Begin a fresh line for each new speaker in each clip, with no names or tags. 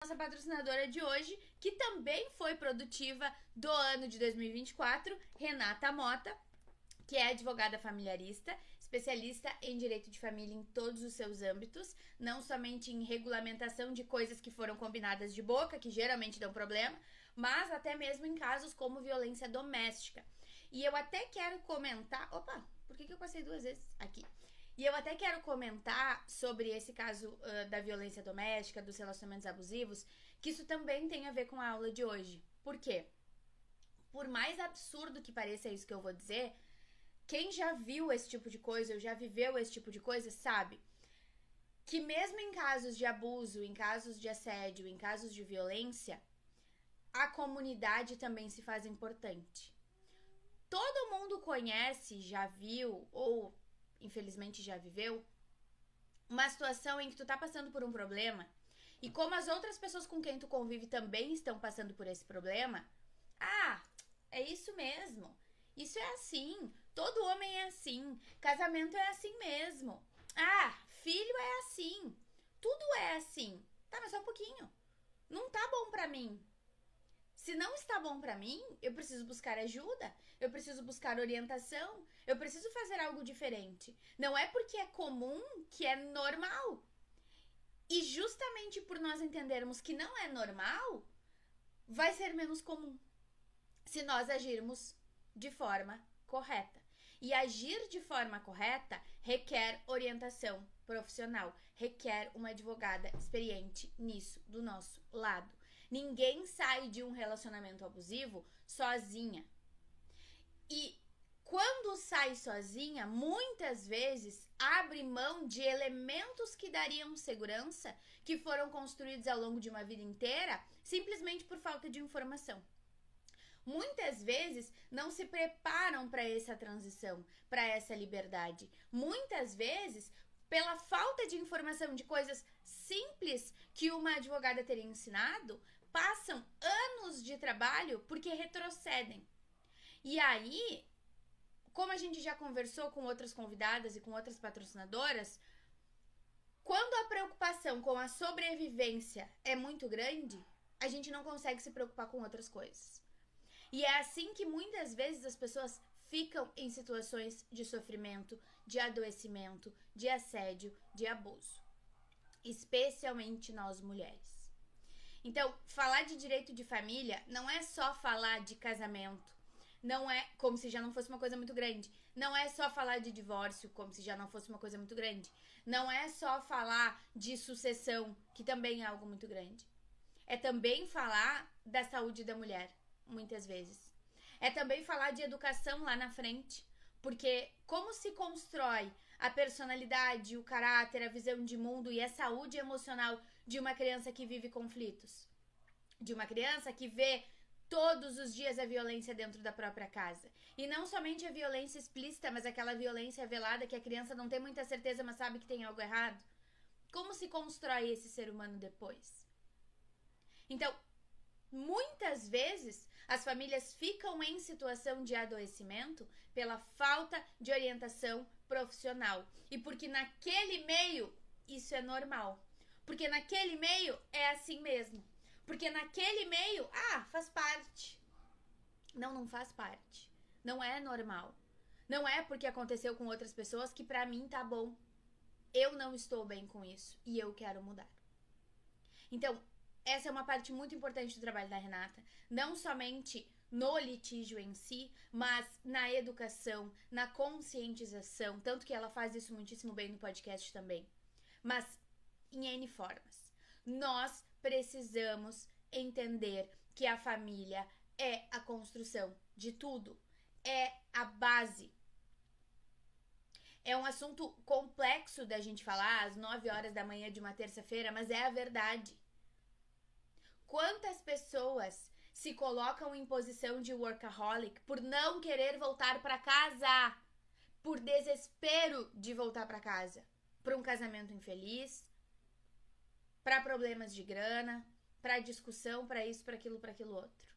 Nossa patrocinadora de hoje, que também foi produtiva do ano de 2024, Renata Mota, que é advogada familiarista, especialista em direito de família em todos os seus âmbitos, não somente em regulamentação de coisas que foram combinadas de boca, que geralmente dão problema, mas até mesmo em casos como violência doméstica. E eu até quero comentar... Opa, por que eu passei duas vezes aqui? E eu até quero comentar sobre esse caso da violência doméstica, dos relacionamentos abusivos, que isso também tem a ver com a aula de hoje. Por quê? Por mais absurdo que pareça isso que eu vou dizer, quem já viu esse tipo de coisa, ou já viveu esse tipo de coisa, sabe que mesmo em casos de abuso, em casos de assédio, em casos de violência, a comunidade também se faz importante. Todo mundo conhece, já viu, ou infelizmente já viveu, uma situação em que tu tá passando por um problema e como as outras pessoas com quem tu convive também estão passando por esse problema, é isso mesmo, isso é assim, todo homem é assim, casamento é assim mesmo, filho é assim, tudo é assim, tá, mas só um pouquinho, não tá bom pra mim. Se não está bom pra mim, eu preciso buscar ajuda, eu preciso buscar orientação, eu preciso fazer algo diferente. Não é porque é comum que é normal. E justamente por nós entendermos que não é normal, vai ser menos comum se nós agirmos de forma correta. E agir de forma correta requer orientação profissional, requer uma advogada experiente nisso do nosso lado. Ninguém sai de um relacionamento abusivo sozinha. E quando sai sozinha, muitas vezes abre mão de elementos que dariam segurança, que foram construídos ao longo de uma vida inteira, simplesmente por falta de informação. Muitas vezes não se preparam para essa transição, para essa liberdade. Muitas vezes, pela falta de informação de coisas simples que uma advogada teria ensinado, passam anos de trabalho porque retrocedem. E aí, como a gente já conversou com outras convidadas e com outras patrocinadoras, quando a preocupação com a sobrevivência é muito grande, a gente não consegue se preocupar com outras coisas. E é assim que muitas vezes as pessoas ficam em situações de sofrimento, de adoecimento, de assédio, de abuso. Especialmente nós mulheres. Então, falar de direito de família não é só falar de casamento, não é como se já não fosse uma coisa muito grande, não é só falar de divórcio, como se já não fosse uma coisa muito grande, não é só falar de sucessão, que também é algo muito grande. É também falar da saúde da mulher, muitas vezes. É também falar de educação lá na frente, porque como se constrói a personalidade, o caráter, a visão de mundo e a saúde emocional de uma criança que vive conflitos, de uma criança que vê todos os dias a violência dentro da própria casa. E não somente a violência explícita, mas aquela violência velada que a criança não tem muita certeza, mas sabe que tem algo errado. Como se constrói esse ser humano depois? Então, muitas vezes as famílias ficam em situação de adoecimento pela falta de orientação profissional. E porque naquele meio isso é normal. Porque naquele meio é assim mesmo. Porque naquele meio, faz parte. Não faz parte. Não é normal. Não é porque aconteceu com outras pessoas que pra mim tá bom. Eu não estou bem com isso e eu quero mudar. Então, essa é uma parte muito importante do trabalho da Renata. Não somente no litígio em si, mas na educação, na conscientização. Tanto que ela faz isso muitíssimo bem no podcast também. Mas em N formas. Nós precisamos entender que a família é a construção de tudo. É a base. É um assunto complexo da gente falar às 9 horas da manhã de uma terça-feira, mas é a verdade. Quantas pessoas se colocam em posição de workaholic por não querer voltar para casa, por desespero de voltar para casa, para um casamento infeliz, para problemas de grana, para discussão, para isso, para aquilo outro.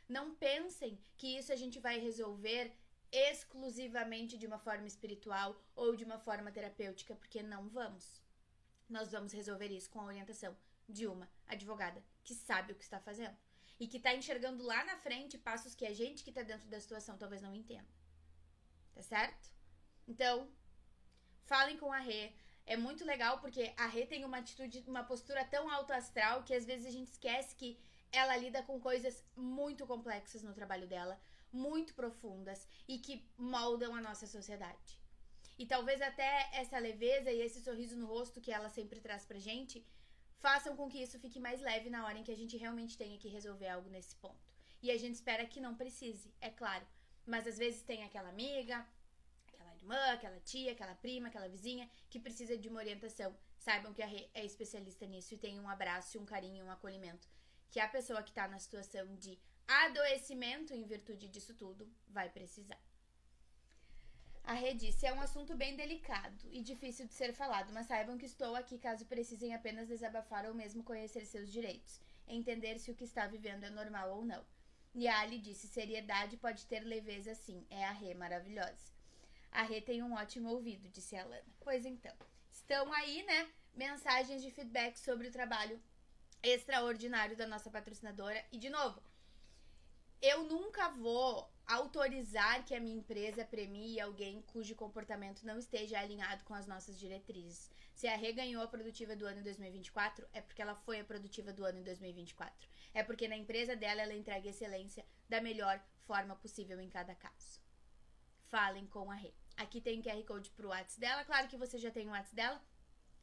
Não pensem que isso a gente vai resolver exclusivamente de uma forma espiritual ou de uma forma terapêutica, porque não vamos. Nós vamos resolver isso com a orientação de uma advogada que sabe o que está fazendo e que tá enxergando lá na frente passos que a gente que tá dentro da situação talvez não entenda. Tá certo? Então, falem com a Rê. É muito legal porque a Rê tem uma atitude, uma postura tão alto astral que às vezes a gente esquece que ela lida com coisas muito complexas no trabalho dela, muito profundas e que moldam a nossa sociedade. E talvez até essa leveza e esse sorriso no rosto que ela sempre traz pra gente façam com que isso fique mais leve na hora em que a gente realmente tenha que resolver algo nesse ponto. E a gente espera que não precise, é claro. Mas às vezes tem aquela amiga, aquela irmã, aquela tia, aquela prima, aquela vizinha que precisa de uma orientação. Saibam que a Rê é especialista nisso e tem um abraço, um carinho, um acolhimento que a pessoa que tá na situação de adoecimento em virtude disso tudo vai precisar. A Rê disse, é um assunto bem delicado e difícil de ser falado, mas saibam que estou aqui caso precisem apenas desabafar ou mesmo conhecer seus direitos, entender se o que está vivendo é normal ou não. E a Ali disse, seriedade pode ter leveza sim, é a Rê maravilhosa. A Rê tem um ótimo ouvido, disse a Lana. Pois então, estão aí, né, mensagens de feedback sobre o trabalho extraordinário da nossa patrocinadora. E de novo, eu nunca vou autorizar que a minha empresa premie alguém cujo comportamento não esteja alinhado com as nossas diretrizes. Se a Rê ganhou a produtiva do ano em 2024, é porque ela foi a produtiva do ano em 2024. É porque na empresa dela ela entrega excelência da melhor forma possível em cada caso. Falem com a Rê. Aqui tem o QR Code pro WhatsApp dela. Claro que você já tem o WhatsApp dela,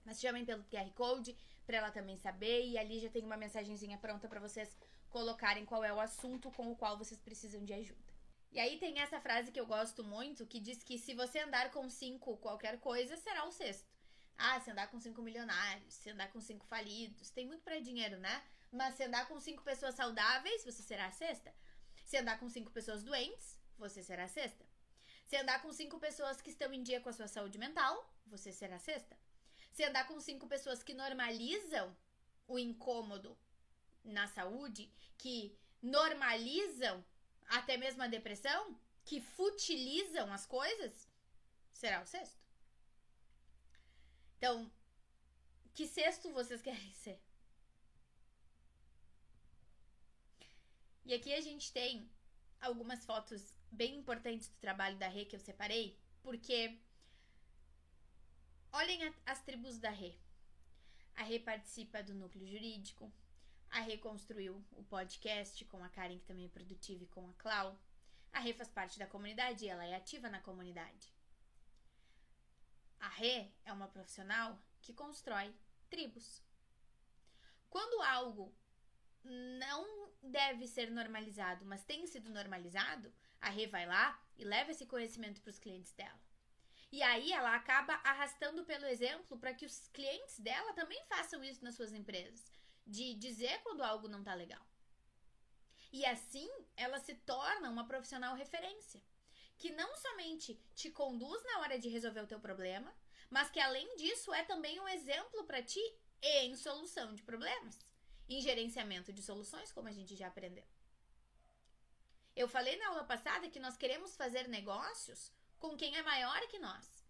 mas chamem pelo QR Code pra ela também saber. E ali já tem uma mensagenzinha pronta pra vocês colocarem qual é o assunto com o qual vocês precisam de ajuda. E aí tem essa frase que eu gosto muito, que diz que se você andar com 5 qualquer coisa, será o sexto. Ah, se andar com 5 milionários, se andar com 5 falidos, tem muito pra dinheiro, né? Mas se andar com 5 pessoas saudáveis, você será a sexta. Se andar com 5 pessoas doentes, você será a sexta. Se andar com 5 pessoas que estão em dia com a sua saúde mental, você será a sexta. Se andar com 5 pessoas que normalizam o incômodo na saúde, que normalizam até mesmo a depressão, que futilizam as coisas, será o sexto. Então, que sexto vocês querem ser? E aqui a gente tem algumas fotos bem importantes do trabalho da Rê que eu separei, porque olhem as tribos da Rê. A Rê participa do núcleo jurídico, a Rê construiu o podcast com a Karen, que também é produtiva, e com a Clau. A Rê faz parte da comunidade e ela é ativa na comunidade. A Rê é uma profissional que constrói tribos. Quando algo não deve ser normalizado, mas tem sido normalizado, a Rê vai lá e leva esse conhecimento para os clientes dela. E aí ela acaba arrastando pelo exemplo para que os clientes dela também façam isso nas suas empresas, de dizer quando algo não tá legal. E assim ela se torna uma profissional referência, que não somente te conduz na hora de resolver o teu problema, mas que além disso é também um exemplo para ti em solução de problemas, em gerenciamento de soluções, como a gente já aprendeu. Eu falei na aula passada que nós queremos fazer negócios com quem é maior que nós.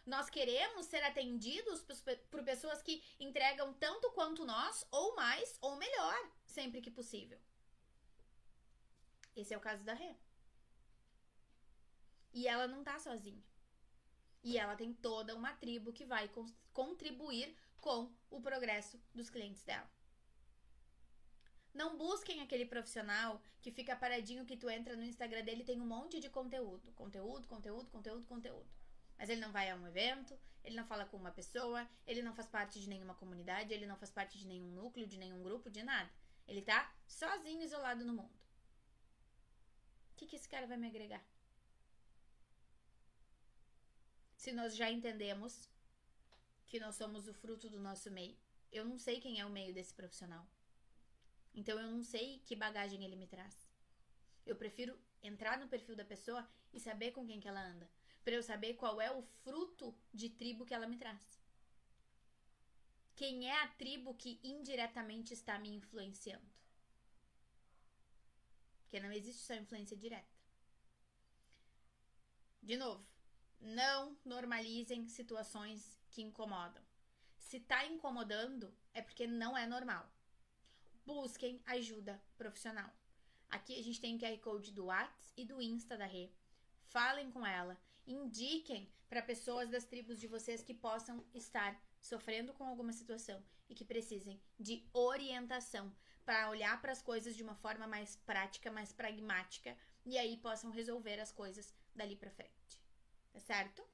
Nós queremos ser atendidos por pessoas que entregam tanto quanto nós, ou mais, ou melhor, sempre que possível. Esse é o caso da Rê. E ela não tá sozinha. E ela tem toda uma tribo que vai contribuir com o progresso dos clientes dela. Não busquem aquele profissional que fica paradinho, que tu entra no Instagram dele e tem um monte de conteúdo. Conteúdo. Mas ele não vai a um evento, ele não fala com uma pessoa, ele não faz parte de nenhuma comunidade, ele não faz parte de nenhum núcleo, de nenhum grupo, de nada. Ele tá sozinho, isolado no mundo. O que esse cara vai me agregar? Se nós já entendemos que nós somos o fruto do nosso meio, eu não sei quem é o meio desse profissional. Então eu não sei que bagagem ele me traz. Eu prefiro entrar no perfil da pessoa e saber com quem que ela anda, para eu saber qual é o fruto de tribo que ela me traz. Quem é a tribo que indiretamente está me influenciando? Porque não existe só influência direta. De novo, não normalizem situações que incomodam. Se tá incomodando, é porque não é normal. Busquem ajuda profissional. Aqui a gente tem o QR Code do WhatsApp e do Insta da Rê. Falem com ela. Indiquem para pessoas das tribos de vocês que possam estar sofrendo com alguma situação e que precisem de orientação para olhar para as coisas de uma forma mais prática, mais pragmática, e aí possam resolver as coisas dali para frente. Tá certo?